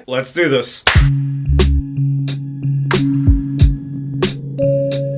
right, let's do this.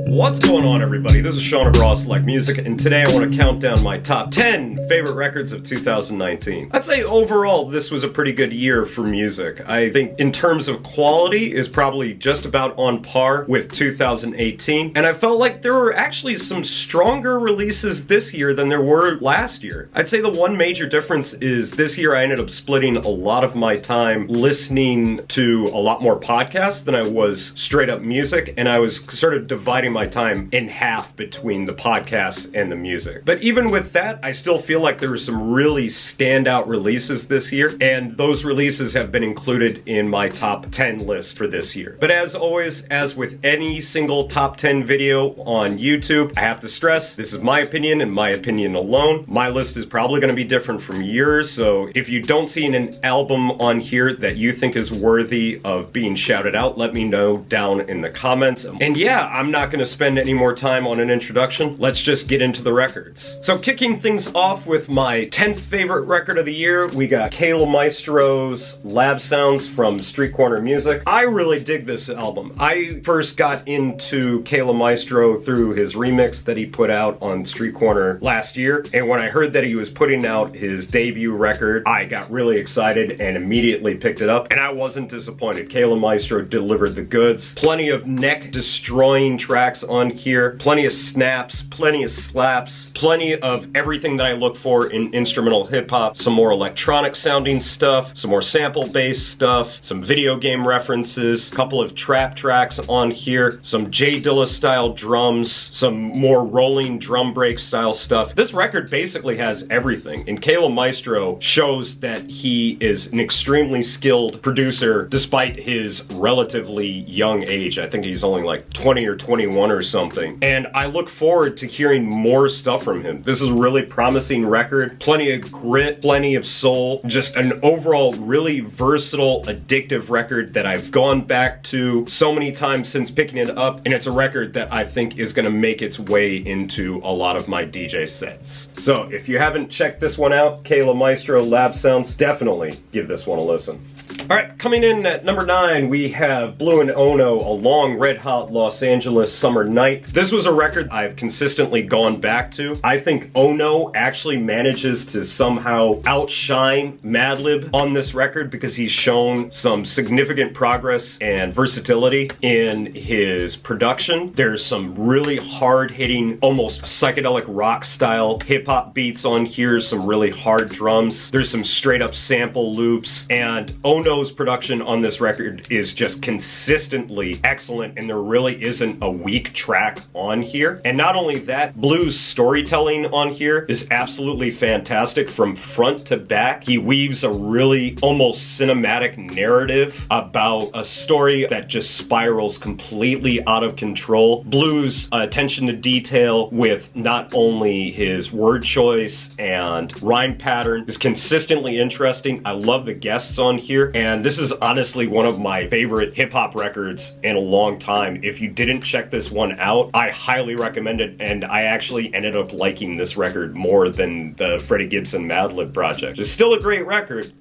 What's going on, everybody? This is Sano from Select Music, and today I want to count down my top 10 favorite records of 2019. I'd say overall this was a pretty good year for music. I think in terms of quality is probably just about on par with 2018, and I felt like there were actually some stronger releases this year than there were last year. I'd say the one major difference is this year I ended up splitting a lot of my time listening to a lot more podcasts than I was straight up music, and I was sort of dividing my time in half between the podcasts and the music. But even with that, I still feel like there were some really standout releases this year, and those releases have been included in my top 10 list for this year. But as always, as with any single top 10 video on YouTube, I have to stress, this is my opinion and my opinion alone. My list is probably going to be different from yours, so if you don't see an album on here that you think is worthy of being shouted out, let me know down in the comments. And yeah, I'm not going to spend any more time on an introduction. Let's just get into the records. So kicking things off with my 10th favorite record of the year, we got Maestro's Lab Sounds from Street Corner Music. I really dig this album. I first got into Maestro through his remix that he put out on Street Corner last year, and when I heard that he was putting out his debut record, I got really excited and immediately picked it up, and I wasn't disappointed. Maestro delivered the goods. Plenty of neck-destroying tracks on here, plenty of snaps, plenty of slaps, plenty of everything that I look for in instrumental hip-hop, some more electronic sounding stuff, some more sample-based stuff, some video game references, a couple of trap tracks on here, some J Dilla style drums, some more rolling drum break style stuff. This record basically has everything, and Maestro shows that he is an extremely skilled producer despite his relatively young age. I think he's only like 20 or 21 or something, and I look forward to hearing more stuff from him. This is a really promising record, plenty of grit, plenty of soul, just an overall really versatile, addictive record that I've gone back to so many times since picking it up, and it's a record that I think is going to make its way into a lot of my DJ sets. So if you haven't checked this one out, Maestro Lab Sounds, definitely give this one a listen. Alright, coming in at number 9, we have Blue and Ono, A Long Red Hot Los Angeles Summer Night. This was a record I've consistently gone back to. I think Ono actually manages to somehow outshine Madlib on this record because he's shown some significant progress and versatility in his production. There's some really hard-hitting, almost psychedelic rock style hip-hop beats on here, some really hard drums. There's some straight-up sample loops, and Ono's production on this record is just consistently excellent, and there really isn't a weak track on here. And not only that, Blue's storytelling on here is absolutely fantastic from front to back. He weaves a really almost cinematic narrative about a story that just spirals completely out of control. Blue's attention to detail with not only his word choice and rhyme pattern is consistently interesting. I love the guests on here, and this is honestly one of my favorite hip-hop records in a long time. If you didn't check this one out, I highly recommend it, and I actually ended up liking this record more than the Freddie Gibson Madlib project. It's still a great record.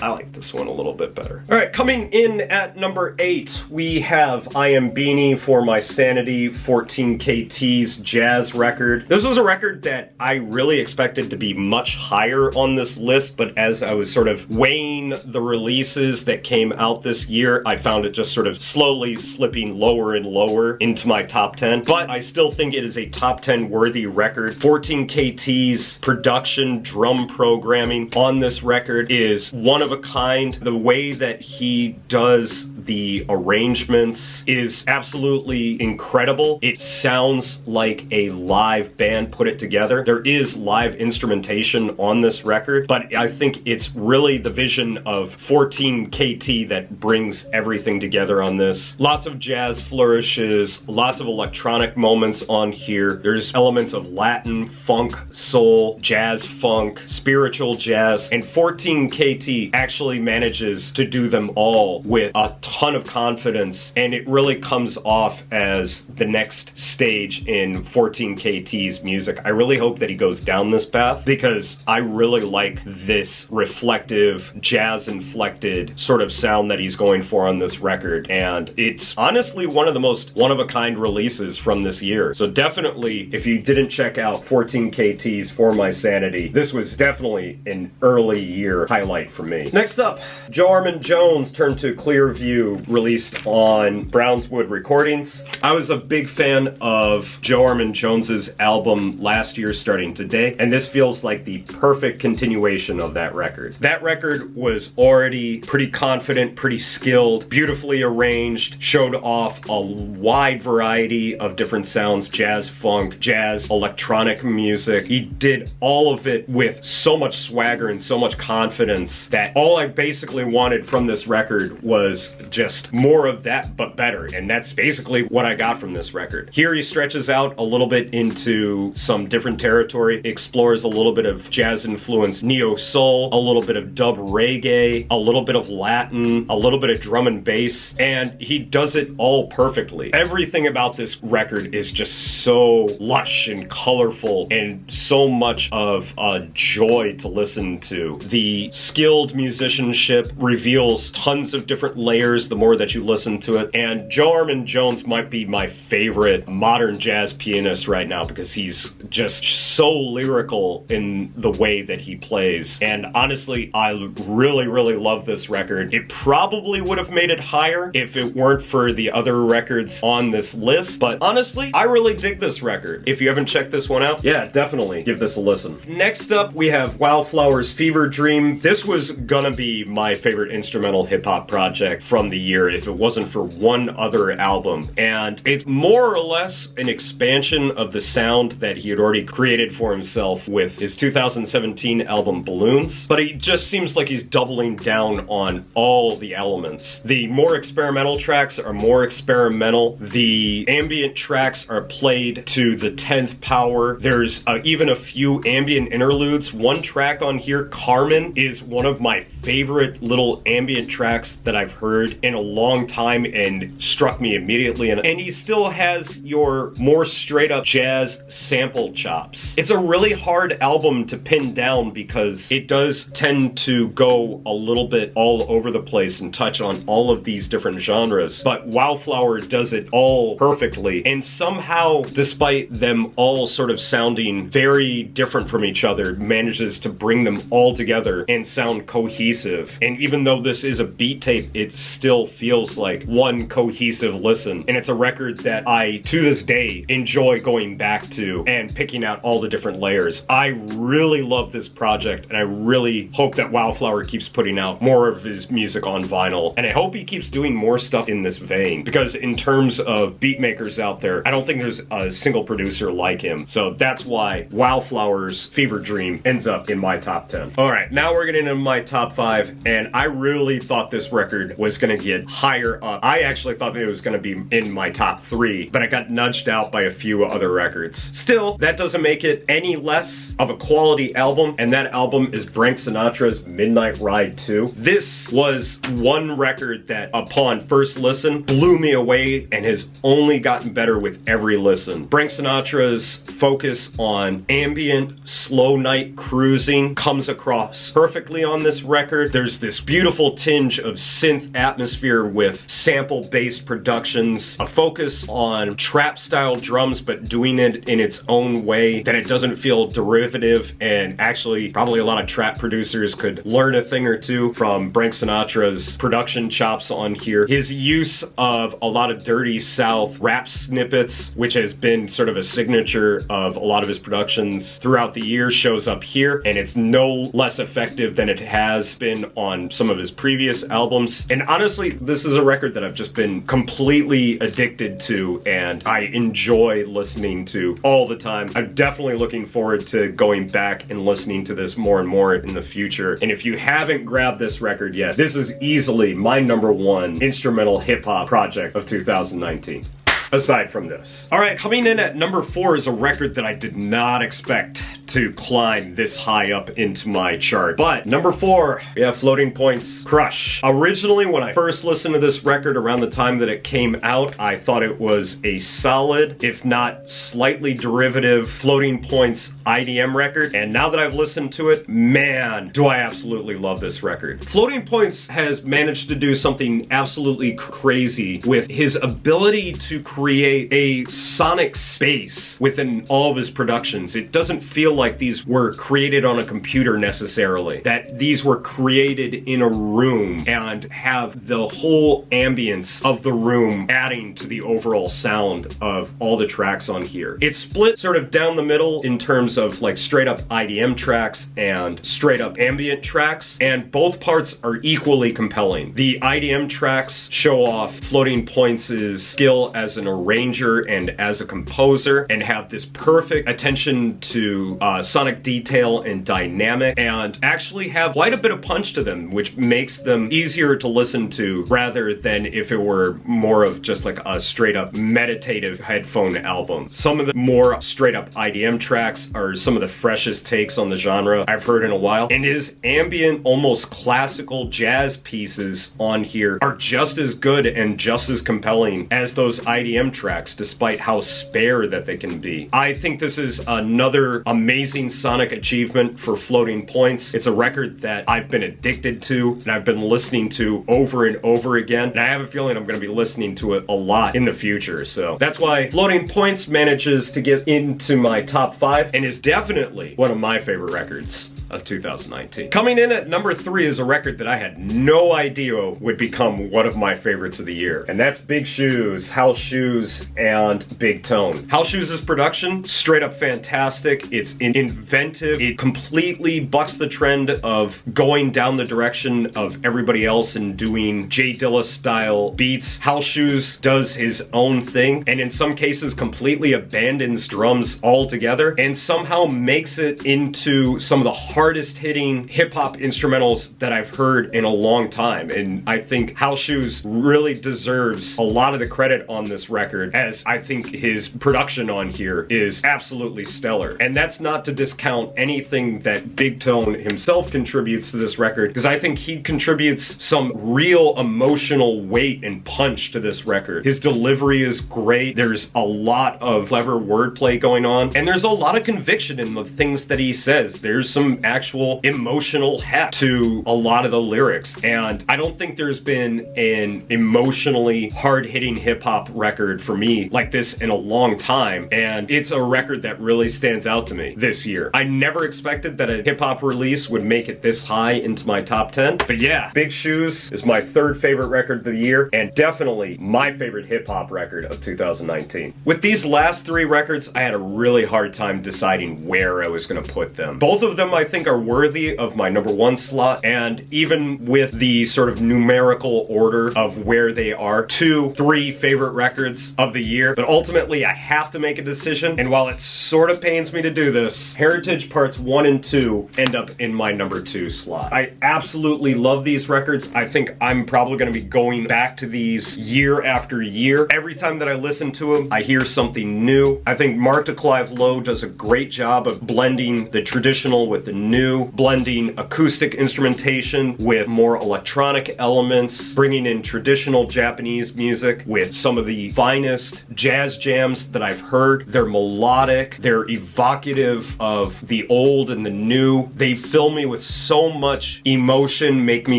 I like this one a little bit better. Alright, coming in at number 8, we have I Am Beanie for My Sanity, 14KT's jazz record. This was a record that I really expected to be much higher on this list, but as I was sort of weighing the releases that came out this year, I found it just sort of slowly slipping lower and lower into my top 10. But I still think it is a top 10 worthy record. 14KT's production, drum programming on this record is one of a kind. The way that he does the arrangements is absolutely incredible. It sounds like a live band put it together. There is live instrumentation on this record, but I think it's really the vision of 14KT that brings everything together on this. Lots of jazz flourishes, lots of electronic moments on here. There's elements of Latin, funk, soul, jazz funk, spiritual jazz, and 14KT actually manages to do them all with a ton of confidence, and it really comes off as the next stage in 14KT's music. I really hope that he goes down this path, because I really like this reflective, jazz-inflected sort of sound that he's going for on this record, and it's honestly one of the most one-of-a-kind releases from this year. So definitely, if you didn't check out 14KT's For My Sanity, this was definitely an early year highlight for me. Next up, Joe Armon-Jones turned to Clearview, released on Brownswood Recordings. I was a big fan of Joe Armon-Jones's album Last Year Starting Today, and this feels like the perfect continuation of that record. That record was already pretty confident, pretty skilled, beautifully arranged, showed off a wide variety of different sounds, jazz, funk, jazz, electronic music. He did all of it with so much swagger and so much confidence that all I basically wanted from this record was just more of that, but better. And that's basically what I got from this record. Here he stretches out a little bit into some different territory, explores a little bit of jazz-influenced neo-soul, a little bit of dub reggae, a little bit of Latin, a little bit of drum and bass, and he does it all perfectly. Everything about this record is just so lush and colorful and so much of a joy to listen to. The skilled musicianship reveals tons of different layers the more that you listen to it, and Joe Armon-Jones might be my favorite modern jazz pianist right now, because he's just so lyrical in the way that he plays. And honestly, I really love this record. It probably would have made it higher if it weren't for the other records on this list, but honestly, I really dig this record. If you haven't checked this one out, yeah, definitely give this a listen. Next up, we have Wildflower's Fever Dream. This was gonna be my favorite instrumental hip-hop project from the year if it wasn't for one other album, and it's more or less an expansion of the sound that he had already created for himself with his 2017 album Balloons, but it just seems like he's doubling down on all the elements. The more experimental tracks are more experimental. The ambient tracks are played to the 10th power. There's even a few ambient interludes. One track on here, Carmen, is one of my favorite little ambient tracks that I've heard in a long time and struck me immediately. And he still has your more straight up jazz sample chops. It's a really hard album to pin down because it does tend to go a little bit all over the place and touch on all of these different genres, but Wildflower does it all perfectly, and somehow, despite them all sort of sounding very different from each other, manages to bring them all together and sound cohesive. And even though this is a beat tape, it still feels like one cohesive listen, and it's a record that I, to this day, enjoy going back to and picking out all the different layers. I really love this project, and I really hope that Wildflower keeps putting out more of his music on vinyl, and I hope he keeps doing more stuff in this vein, because in terms of beat makers out there, I don't think there's a single producer like him. So that's why Wildflower's Fever Dream ends up in my top 10. Alright, now we're getting into my top 5, and I really thought this record was gonna get higher up. I actually thought that it was gonna be in my top 3, but I got nudged out by a few other records. Still, that doesn't make it any less of a quality album, and that album is Brenk Sinatra's Midnight Ride 2. This was one record that, upon first listen, blew me away and has only gotten better with every listen. Brenk Sinatra's focus on ambient, slow night cruising comes across perfectly on this record. There's this beautiful tinge of synth atmosphere with sample-based productions, a focus on trap-style drums, but doing it in its own way, that it doesn't feel derivative, and actually probably a lot of trap producers could learn a thing or two from Brenk Sinatra's production chops on here. His use of a lot of Dirty South rap snippets, which has been sort of a signature of a lot of his productions throughout the years, shows up here, and it's no less effective than it has been on some of his previous albums. And honestly, this is a record that I've just been completely addicted to, and I enjoy listening to all the time. I'm definitely looking forward to going back and listening to this more and more in the future. And if you haven't grabbed this record yet, this is easily my #1 instrumental hip-hop project of 2019. Aside from this. Alright, coming in at number 4 is a record that I did not expect to climb this high up into my chart. But number 4, we have Floating Points Crush. Originally, when I first listened to this record around the time that it came out, I thought it was a solid, if not slightly derivative, Floating Points IDM record. And now that I've listened to it, man, do I absolutely love this record. Floating Points has managed to do something absolutely crazy with his ability to create a sonic space within all of his productions. It doesn't feel like these were created on a computer necessarily, that these were created in a room and have the whole ambience of the room adding to the overall sound of all the tracks on here. It's split sort of down the middle in terms of like straight up IDM tracks and straight up ambient tracks, and both parts are equally compelling. The IDM tracks show off Floating Points' skill as an arranger and as a composer, and have this perfect attention to sonic detail and dynamic, and actually have quite a bit of punch to them, which makes them easier to listen to rather than if it were more of just like a straight up meditative headphone album. Some of the more straight up IDM tracks are some of the freshest takes on the genre I've heard in a while, and his ambient, almost classical jazz pieces on here are just as good and just as compelling as those IDM tracks, despite how spare that they can be. I think this is another amazing sonic achievement for Floating Points. It's a record that I've been addicted to and I've been listening to over and over again, and I have a feeling I'm going to be listening to it a lot in the future. So that's why Floating Points manages to get into my top 5 and is definitely one of my favorite records of 2019. Coming in at number 3 is a record that I had no idea would become one of my favorites of the year, and that's Big Shoes, House Shoes, and Big Tone. House Shoes' production, straight up fantastic. It's inventive. It completely bucks the trend of going down the direction of everybody else and doing Jay Dilla style beats. House Shoes does his own thing, and in some cases completely abandons drums altogether, and somehow makes it into some of the hardest hitting hip hop instrumentals that I've heard in a long time. And I think House Shoes really deserves a lot of the credit on this record, as I think his production on here is absolutely stellar. And that's not to discount anything that Big Tone himself contributes to this record, because I think he contributes some real emotional weight and punch to this record. His delivery is great. There's a lot of clever wordplay going on, and there's a lot of conviction in the things that he says. There's some actual emotional heft to a lot of the lyrics, and I don't think there's been an emotionally hard-hitting hip-hop record for me like this in a long time, and it's a record that really stands out to me this year. I never expected that a hip-hop release would make it this high into my top 10, but yeah, Big Shoes is my 3rd favorite record of the year, and definitely my favorite hip-hop record of 2019. With these last 3 records, I had a really hard time deciding where I was going to put them. Both of them I think are worthy of my number 1 slot, and even with the sort of numerical order of where they are, 2, 3 favorite records of the year, but ultimately I have to make a decision, and while it sort of pains me to do this, Heritage Parts 1 and 2 end up in my number 2 slot. I absolutely love these records. I think I'm probably going to be going back to these year after year. Every time that I listen to them, I hear something new. I think Mark to Clive-Lowe does a great job of blending the traditional with the new, blending acoustic instrumentation with more electronic elements, bringing in traditional Japanese music with some of the finest jazz jams that I've heard. They're melodic, they're evocative of the old and the new. They fill me with so much emotion, make me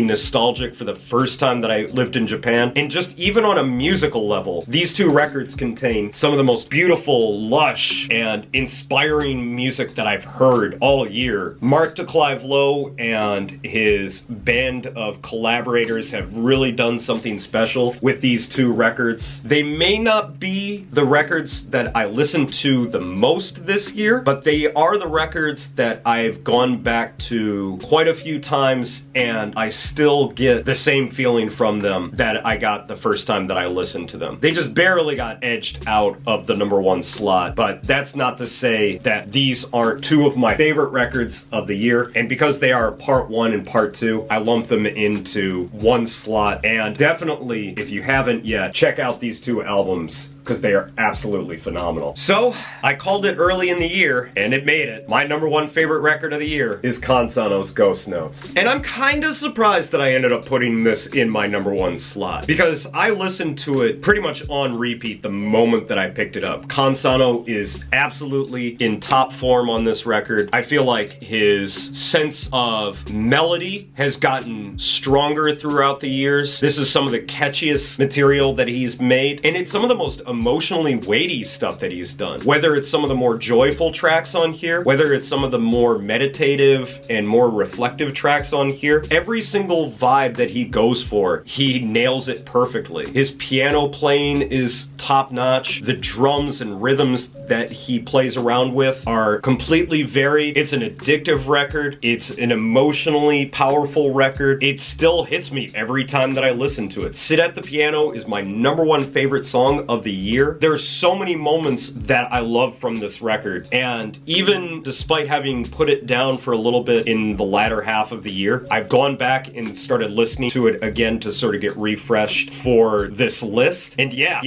nostalgic for the first time that I lived in Japan. And just even on a musical level, these 2 records contain some of the most beautiful, lush, and inspiring music that I've heard all year. Mark to Clive-Lowe and his band of collaborators have really done something special with these 2 records. They may not be the records that I listen to the most this year, but they are the records that I've gone back to quite a few times, and I still get the same feeling from them that I got the first time that I listened to them. They just barely got edged out of the number 1 slot, but that's not to say that these aren't 2 of my favorite records of the year, and because they are part 1 and part 2, I lump them into 1 slot. And definitely, if you haven't yet, check out these 2 albums because they are absolutely phenomenal. So, I called it early in the year, and it made it. My #1 favorite record of the year is Sano's Ghost Notes. And I'm kinda surprised that I ended up putting this in my #1 slot, because I listened to it pretty much on repeat the moment that I picked it up. Sano is absolutely in top form on this record. I feel like his sense of melody has gotten stronger throughout the years. This is some of the catchiest material that he's made, and it's some of the most emotionally weighty stuff that he's done. Whether it's some of the more joyful tracks on here, whether it's some of the more meditative and more reflective tracks on here, every single vibe that he goes for, he nails it perfectly. His piano playing is top-notch. The drums and rhythms that he plays around with are completely varied. It's an addictive record. It's an emotionally powerful record. It still hits me every time that I listen to it. Sit at the Piano is my #1 favorite song of the year. There's so many moments that I love from this record, and even despite having put it down for a little bit in the latter half of the year, I've gone back and started listening to it again to sort of get refreshed for this list, and yeah,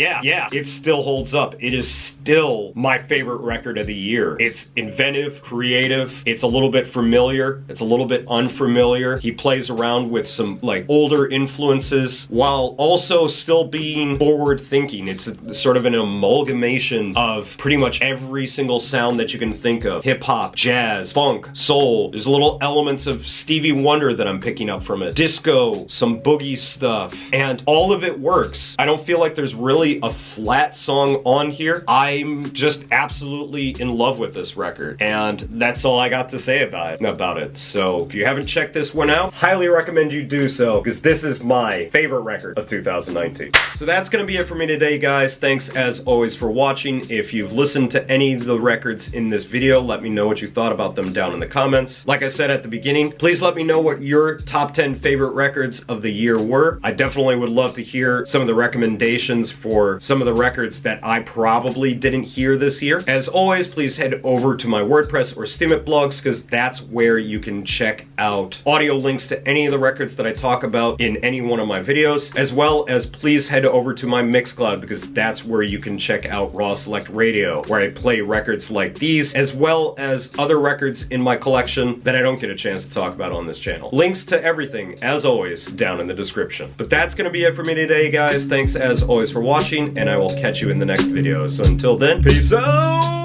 it still holds up. It is still my favorite record of the year. It's inventive, creative, it's a little bit familiar, it's a little bit unfamiliar. He plays around with some like older influences while also still being forward thinking. It's sort of an amalgamation of pretty much every single sound that you can think of. Hip hop, jazz, funk, soul. There's little elements of Stevie Wonder that I'm picking up from it. Disco, some boogie stuff, and all of it works. I don't feel like there's really a flat song on here. I'm just absolutely in love with this record, and that's all I got to say about it. So if you haven't checked this one out, highly recommend you do so, because this is my favorite record of 2019. So that's gonna be it for me today, guys. Thanks as always for watching. If you've listened to any of the records in this video, let me know what you thought about them down in the comments. Like I said at the beginning, please let me know what your top 10 favorite records of the year were. I definitely would love to hear some of the recommendations for some of the records that I probably didn't hear this year. As always, please head over to my WordPress or Steemit blogs, because that's where you can check out audio links to any of the records that I talk about in any one of my videos, as well as please head over to my Mixcloud, because that's where you can check out Raw Select Radio, where I play records like these, as well as other records in my collection that I don't get a chance to talk about on this channel. Links to everything, as always, down in the description. But that's gonna be it for me today, guys. Thanks as always for watching, and I will catch you in the next video. So until then, peace out!